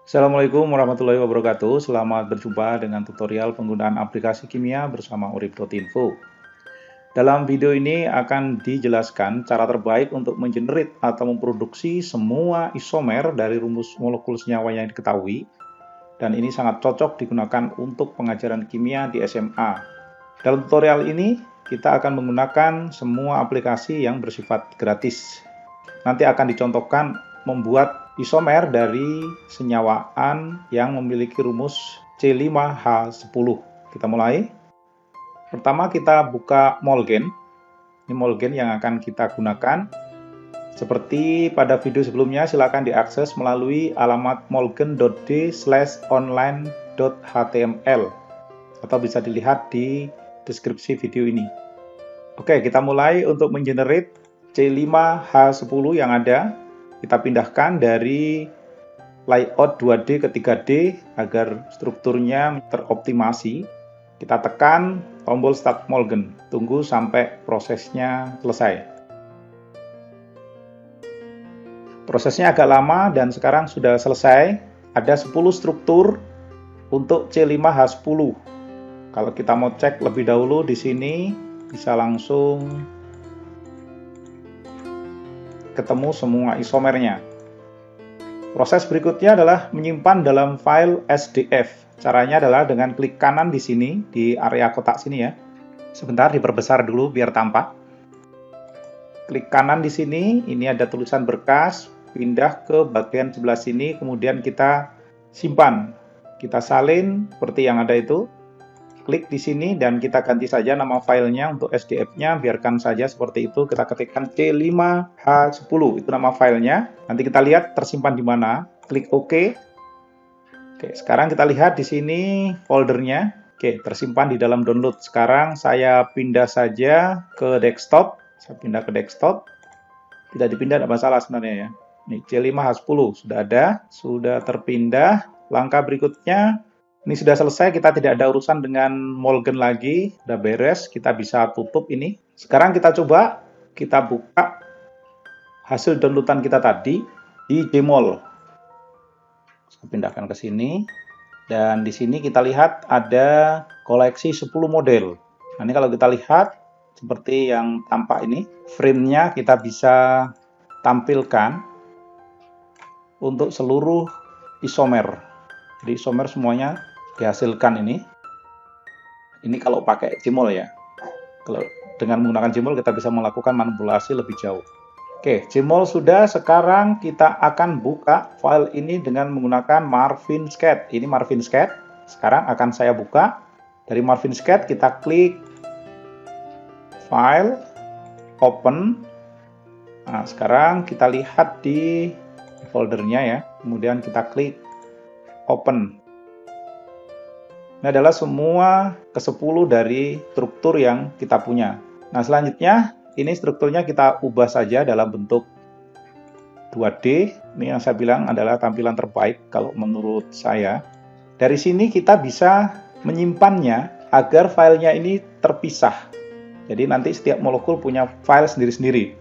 Assalamualaikum warahmatullahi wabarakatuh. Selamat berjumpa dengan tutorial penggunaan aplikasi kimia bersama urip.info. Dalam video ini akan dijelaskan cara terbaik untuk mengenerate atau memproduksi semua isomer dari rumus molekul senyawa yang diketahui. Dan ini sangat cocok digunakan untuk pengajaran kimia di SMA. Dalam tutorial ini kita akan menggunakan semua aplikasi yang bersifat gratis. Nanti akan dicontohkan membuat isomer dari senyawaan yang memiliki rumus C5H10. Kita mulai. Pertama kita buka Molgen. Ini Molgen yang akan kita gunakan. Seperti pada video sebelumnya, silakan diakses melalui alamat molgen.d/online.html atau bisa dilihat di deskripsi video ini. Oke, kita mulai untuk mengenerate C5H10 yang ada. Kita pindahkan dari layout 2D ke 3D agar strukturnya teroptimasi. Kita tekan tombol Start Molgen. Tunggu sampai prosesnya selesai. Prosesnya agak lama dan sekarang sudah selesai. Ada 10 struktur untuk C5H10. Kalau kita mau cek lebih dahulu di sini, bisa langsung ketemu semua isomernya. Proses berikutnya adalah menyimpan dalam file SDF. Caranya adalah dengan klik kanan di sini, di area kotak sini ya. Sebentar diperbesar dulu biar tampak. Klik kanan di sini, ini ada tulisan berkas, pindah ke bagian sebelah sini, kemudian kita simpan. Kita salin seperti yang ada itu. Klik di sini dan kita ganti saja nama filenya untuk SDF-nya, biarkan saja seperti itu. Kita ketikkan C5H10, itu nama filenya. Nanti kita lihat tersimpan di mana. Klik OK. Oke, sekarang kita lihat di sini foldernya. Oke, tersimpan di dalam download. Sekarang saya pindah saja ke desktop. Saya pindah ke desktop. Tidak dipindah, tidak masalah sebenarnya ya. Nih, C5H10 sudah ada, sudah terpindah. Langkah berikutnya, ini sudah selesai, kita tidak ada urusan dengan Molgen lagi, sudah beres, kita bisa tutup ini. Sekarang kita coba, kita buka hasil downloadan kita tadi di Gmol. Saya pindahkan ke sini, dan di sini kita lihat ada koleksi 10 model. Nah, ini kalau kita lihat, seperti yang tampak ini, frame-nya kita bisa tampilkan untuk seluruh isomer. Jadi isomer semuanya dihasilkan ini. Ini kalau pakai Gmol ya. Kalau dengan menggunakan Gmol kita bisa melakukan manipulasi lebih jauh. Oke, Gmol sudah. Sekarang kita akan buka file ini dengan menggunakan Marvinscat. Ini Marvinscat. Sekarang akan saya buka. Dari Marvinscat kita klik File, Open. Nah, sekarang kita lihat di foldernya ya. Kemudian kita klik Open. Ini adalah semua ke-10 dari struktur yang kita punya. Nah, selanjutnya ini strukturnya kita ubah saja dalam bentuk 2D. Ini yang saya bilang adalah tampilan terbaik kalau menurut saya. Dari sini kita bisa menyimpannya agar filenya ini terpisah. Jadi nanti setiap molekul punya file sendiri-sendiri.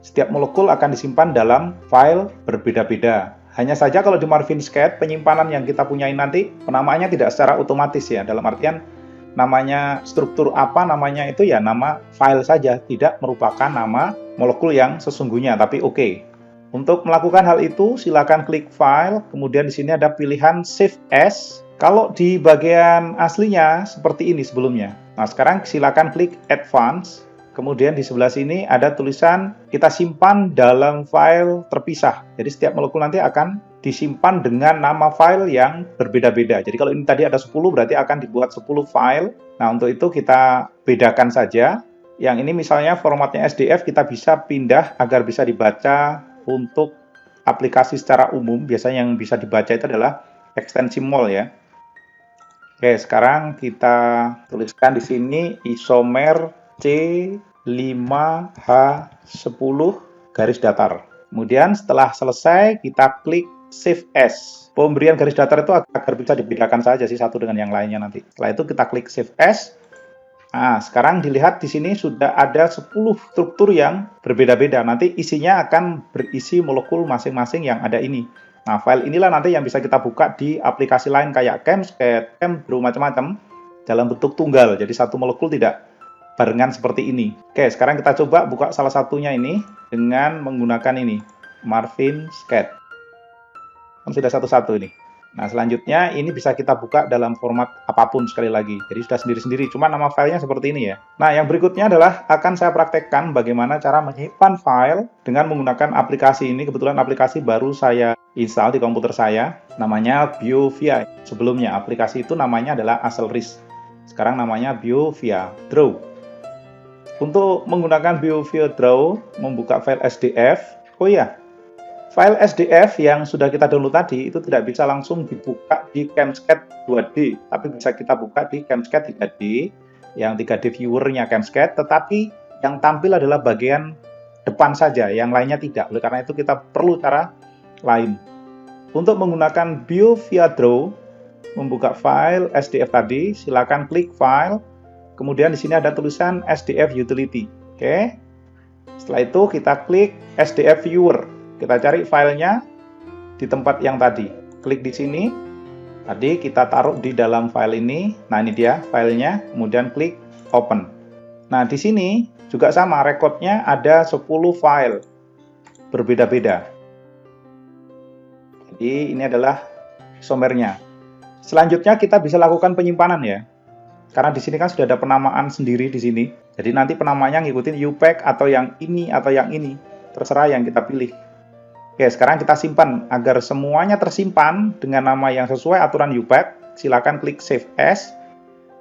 Setiap molekul akan disimpan dalam file berbeda-beda. Hanya saja kalau di Marvinscat, penyimpanan yang kita punyai nanti, penamaannya tidak secara otomatis ya. Dalam artian, namanya struktur apa, namanya itu ya nama file saja. Tidak merupakan nama molekul yang sesungguhnya, tapi oke. Untuk melakukan hal itu, silakan klik File, kemudian di sini ada pilihan Save As. Kalau di bagian aslinya, seperti ini sebelumnya. Nah, sekarang silakan klik Advance. Kemudian di sebelah sini ada tulisan kita simpan dalam file terpisah. Jadi setiap molekul nanti akan disimpan dengan nama file yang berbeda-beda. Jadi kalau ini tadi ada 10 berarti akan dibuat 10 file. Nah, untuk itu kita bedakan saja. Yang ini misalnya formatnya SDF, kita bisa pindah agar bisa dibaca untuk aplikasi secara umum. Biasanya yang bisa dibaca itu adalah ekstensi mol ya. Oke, sekarang kita tuliskan di sini isomer C5H10 garis datar. Kemudian setelah selesai kita klik Save As. Pemberian garis datar itu agar bisa dibedakan saja sih satu dengan yang lainnya nanti. Setelah itu kita klik Save As. Nah, sekarang dilihat di sini sudah ada 10 struktur yang berbeda-beda. Nanti isinya akan berisi molekul masing-masing yang ada ini. Nah, file inilah nanti yang bisa kita buka di aplikasi lain kayak Camscat, Cambrew, macam-macam dalam bentuk tunggal. Jadi satu molekul tidak barengan seperti ini. Oke, sekarang kita coba buka salah satunya ini dengan menggunakan ini, MarvinScat. Kan sudah satu-satu ini. Nah, selanjutnya ini bisa kita buka dalam format apapun sekali lagi. Jadi sudah sendiri-sendiri, cuma nama filenya seperti ini ya. Nah, yang berikutnya adalah akan saya praktekkan bagaimana cara menyimpan file dengan menggunakan aplikasi ini. Kebetulan aplikasi baru saya install di komputer saya, namanya BioVia. Sebelumnya aplikasi itu namanya adalah Accelrys. Sekarang namanya BioVia Draw. Untuk menggunakan BioVia Draw, membuka file SDF. Oh iya, file SDF yang sudah kita download tadi itu tidak bisa langsung dibuka di Camscat 2D, tapi bisa kita buka di Camscat 3D, yang 3D viewernya Camscat, tetapi yang tampil adalah bagian depan saja, yang lainnya tidak. Oleh karena itu kita perlu cara lain. Untuk menggunakan BioVia Draw, membuka file SDF tadi, silakan klik File, kemudian di sini ada tulisan SDF Utility. Oke. Setelah itu kita klik SDF Viewer. Kita cari filenya di tempat yang tadi. Klik di sini. Tadi kita taruh di dalam file ini. Nah, ini dia filenya. Kemudian klik Open. Nah, di sini juga sama. Rekodnya ada 10 file. Berbeda-beda. Jadi, ini adalah isomernya. Selanjutnya kita bisa lakukan penyimpanan ya. Karena di sini kan sudah ada penamaan sendiri di sini. Jadi nanti penamanya ngikutin UPack atau yang ini atau yang ini. Terserah yang kita pilih. Oke, sekarang kita simpan agar semuanya tersimpan dengan nama yang sesuai aturan UPack. Silakan klik Save As.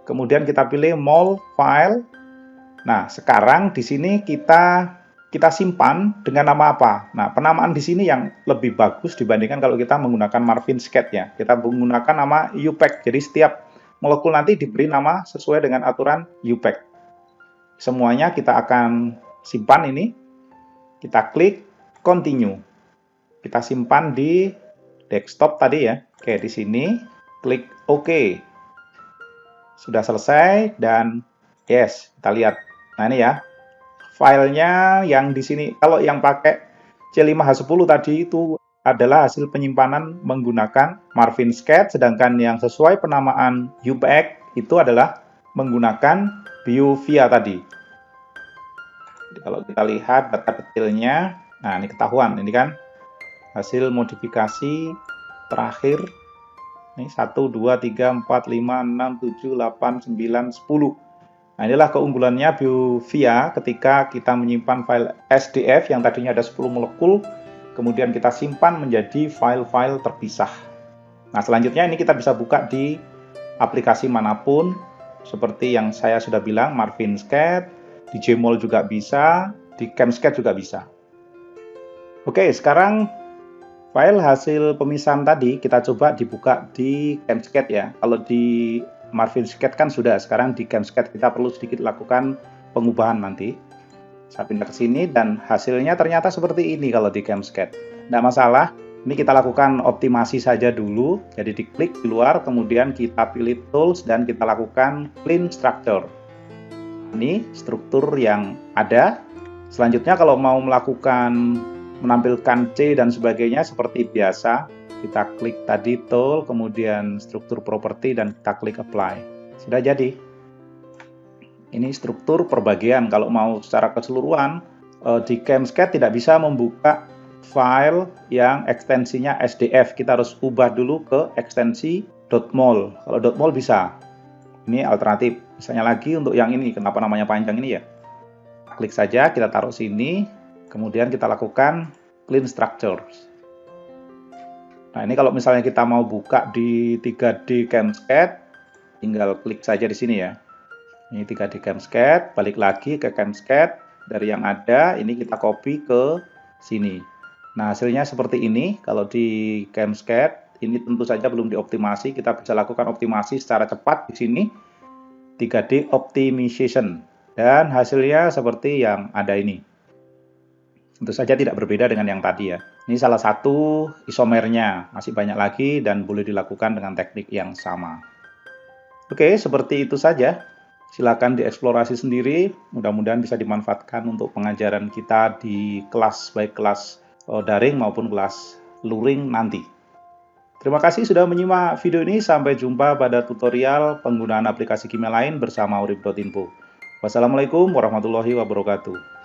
Kemudian kita pilih Mol File. Nah, sekarang di sini kita simpan dengan nama apa? Nah, penamaan di sini yang lebih bagus dibandingkan kalau kita menggunakan MarvinScat ya. Kita menggunakan nama UPack. Jadi setiap molekul nanti diberi nama sesuai dengan aturan UPack. Semuanya kita akan simpan ini. Kita klik Continue. Kita simpan di desktop tadi ya. Oke, di sini klik OK. Sudah selesai dan yes, kita lihat. Nah, ini ya. Filenya yang di sini kalau yang pakai C5H10 tadi itu adalah hasil penyimpanan menggunakan MarvinScat, sedangkan yang sesuai penamaan UPack itu adalah menggunakan BioVia tadi. Jadi kalau kita lihat data detailnya, nah ini ketahuan, ini kan hasil modifikasi terakhir ini 1, 2, 3, 4, 5, 6, 7, 8, 9, 10. Nah, inilah keunggulannya BioVia ketika kita menyimpan file SDF yang tadinya ada 10 molekul, kemudian kita simpan menjadi file-file terpisah. Nah, selanjutnya ini kita bisa buka di aplikasi manapun, seperti yang saya sudah bilang, MarvinScat, di Gmol juga bisa, di Camscat juga bisa. Oke, sekarang file hasil pemisahan tadi kita coba dibuka di Camscat ya. Kalau di MarvinScat kan sudah, sekarang di Camscat kita perlu sedikit lakukan pengubahan nanti. Saya pindah ke sini dan hasilnya ternyata seperti ini kalau di Camscat. Tidak masalah, ini kita lakukan optimasi saja dulu. Jadi diklik di luar, kemudian kita pilih Tools dan kita lakukan Clean Structure. Ini struktur yang ada. Selanjutnya kalau mau melakukan menampilkan C dan sebagainya seperti biasa, kita klik tadi tool, kemudian struktur property dan kita klik apply. Sudah jadi. Ini struktur perbagian. Kalau mau secara keseluruhan, di Camscat tidak bisa membuka file yang ekstensinya SDF. Kita harus ubah dulu ke ekstensi .mol. Kalau .mol bisa. Ini alternatif. Misalnya lagi untuk yang ini, kenapa namanya panjang ini ya? Klik saja, kita taruh sini. Kemudian kita lakukan clean structures. Nah, ini kalau misalnya kita mau buka di 3D Camscat, tinggal klik saja di sini ya. Ini 3D Camscat, balik lagi ke Camscat. Dari yang ada, ini kita copy ke sini. Nah, hasilnya seperti ini. Kalau di Camscat, ini tentu saja belum dioptimasi. Kita bisa lakukan optimasi secara cepat di sini. 3D Optimization. Dan hasilnya seperti yang ada ini. Tentu saja tidak berbeda dengan yang tadi ya. Ini salah satu isomernya, masih banyak lagi dan boleh dilakukan dengan teknik yang sama. Oke, seperti itu saja. Silakan dieksplorasi sendiri, mudah-mudahan bisa dimanfaatkan untuk pengajaran kita di kelas, baik kelas daring maupun kelas luring nanti. Terima kasih sudah menyimak video ini. Sampai jumpa pada tutorial penggunaan aplikasi kimia lain bersama urip.info. Wassalamualaikum warahmatullahi wabarakatuh.